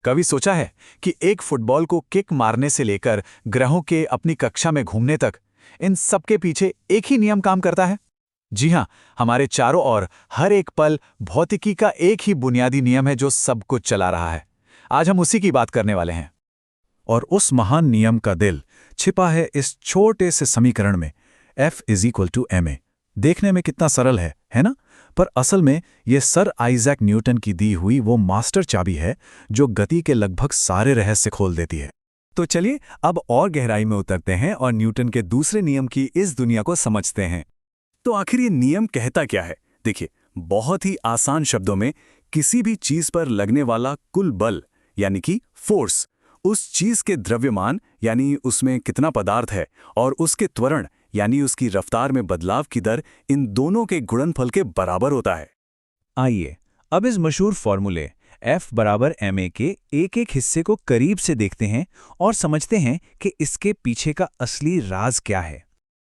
कभी सोचा है कि एक फुटबॉल को किक मारने से लेकर ग्रहों के अपनी कक्षा में घूमने तक इन सबके पीछे एक ही नियम काम करता है? जी हां, हमारे चारों ओर हर एक पल भौतिकी का एक ही बुनियादी नियम है जो सब कुछ चला रहा है। आज हम उसी की बात करने वाले हैं। और उस महान नियम का दिल छिपा है इस छोटे से समीकरण में, F=ma। देखने में कितना सरल है ना? पर असल में ये सर आइजैक न्यूटन की दी हुई वो मास्टर चाबी है जो गति के लगभग सारे रहस्य खोल देती है। तो चलिए अब और गहराई में उतरते हैं और न्यूटन के दूसरे नियम की इस दुनिया को समझते हैं। तो आखिर ये नियम कहता क्या है? देखिए, बहुत ही आसान शब्दों में, किसी भी चीज पर लगने वाला कुल बल यानी कि फोर्स, उस चीज के द्रव्यमान यानी उसमें कितना पदार्थ है, और उसके त्वरण यानी उसकी रफ्तार में बदलाव की दर, इन दोनों के गुणनफल के बराबर होता है। आइए अब इस मशहूर फॉर्मूले F=ma के एक एक हिस्से को करीब से देखते हैं और समझते हैं कि इसके पीछे का असली राज क्या है।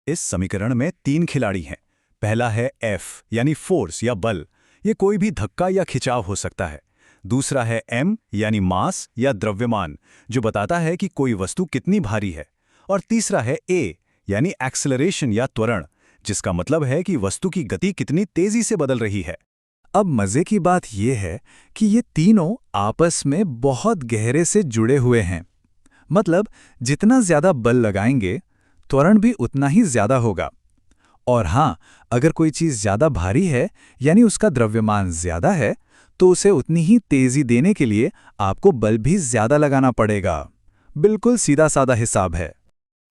इस समीकरण में 3 खिलाड़ी हैं। पहला है F यानी फोर्स या बल, ये कोई भी धक्का या खिंचाव हो सकता है। दूसरा है M यानी मास या द्रव्यमान, जो बताता है कि कोई वस्तु कितनी भारी है। और तीसरा है A यानी एक्सेलरेशन या त्वरण, जिसका मतलब है कि वस्तु की गति कितनी तेजी से बदल रही है। अब मजे की बात यह है कि ये तीनों आपस में बहुत गहरे से जुड़े हुए हैं। मतलब जितना ज्यादा बल लगाएंगे, त्वरण भी उतना ही ज्यादा होगा। और हाँ, अगर कोई चीज ज्यादा भारी है यानी उसका द्रव्यमान ज्यादा है, तो उसे उतनी ही तेजी देने के लिए आपको बल भी ज्यादा लगाना पड़ेगा। बिल्कुल सीधा साधा हिसाब है।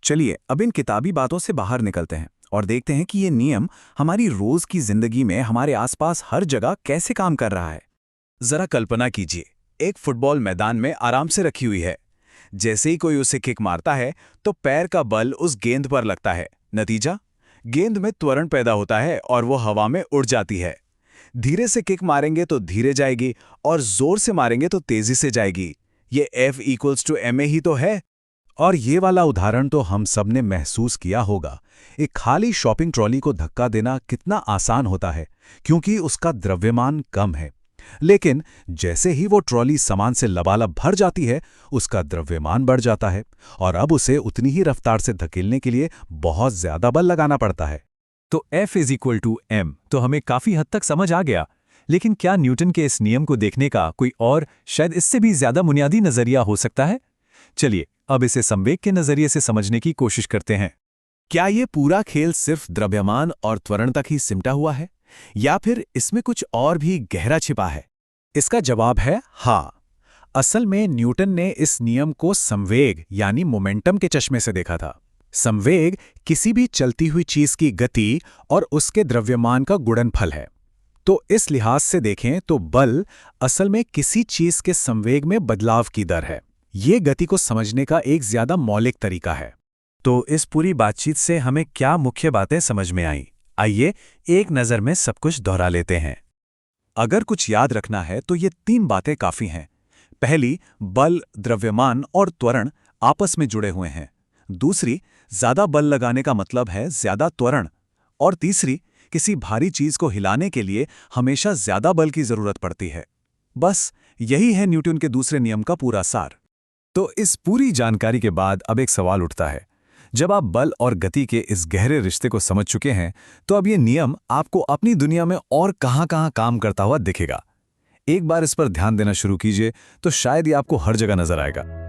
चलिए अब इन किताबी बातों से बाहर निकलते हैं और देखते हैं कि ये नियम हमारी रोज की जिंदगी में हमारे आसपास हर जगह कैसे काम कर रहा है। जरा कल्पना कीजिए, एक फुटबॉल मैदान में आराम से रखी हुई है। जैसे ही कोई उसे किक मारता है तो पैर का बल उस गेंद पर लगता है। नतीजा, गेंद में त्वरण पैदा होता है और वो हवा में उड़ जाती है। धीरे से किक मारेंगे तो धीरे जाएगी और जोर से मारेंगे तो तेजी से जाएगी। ये F=ma ही तो है। और ये वाला उदाहरण तो हम सब ने महसूस किया होगा। एक खाली शॉपिंग ट्रॉली को धक्का देना कितना आसान होता है, क्योंकि उसका द्रव्यमान कम है। लेकिन जैसे ही वो ट्रॉली सामान से लबालब भर जाती है, उसका द्रव्यमान बढ़ जाता है और अब उसे उतनी ही रफ्तार से धकेलने के लिए बहुत ज्यादा बल लगाना पड़ता है। तो F=m तो हमें काफी हद तक समझ आ गया। लेकिन क्या न्यूटन के इस नियम को देखने का कोई और, शायद इससे भी ज्यादा बुनियादी नजरिया हो सकता है? चलिए अब इसे संवेग के नजरिए से समझने की कोशिश करते हैं। क्या ये पूरा खेल सिर्फ द्रव्यमान और त्वरण तक ही सिमटा हुआ है, या फिर इसमें कुछ और भी गहरा छिपा है? इसका जवाब है हाँ। असल में न्यूटन ने इस नियम को संवेग यानी मोमेंटम के चश्मे से देखा था। संवेग किसी भी चलती हुई चीज की गति और उसके द्रव्यमान का गुणनफल है। तो इस लिहाज से देखें तो बल असल में किसी चीज के संवेग में बदलाव की दर है। ये गति को समझने का एक ज्यादा मौलिक तरीका है। तो इस पूरी बातचीत से हमें क्या मुख्य बातें समझ में आईं? आइए एक नज़र में सब कुछ दोहरा लेते हैं। अगर कुछ याद रखना है तो ये 3 बातें काफी हैं। पहली, बल, द्रव्यमान और त्वरण आपस में जुड़े हुए हैं। दूसरी, ज्यादा बल लगाने का मतलब है ज्यादा त्वरण। और तीसरी, किसी भारी चीज को हिलाने के लिए हमेशा ज्यादा बल की जरूरत पड़ती है। बस यही है न्यूटन के दूसरे नियम का पूरा सार। तो इस पूरी जानकारी के बाद अब एक सवाल उठता है। जब आप बल और गति के इस गहरे रिश्ते को समझ चुके हैं, तो अब ये नियम आपको अपनी दुनिया में और कहां-कहां काम करता हुआ दिखेगा। एक बार इस पर ध्यान देना शुरू कीजिए तो शायद ये आपको हर जगह नजर आएगा।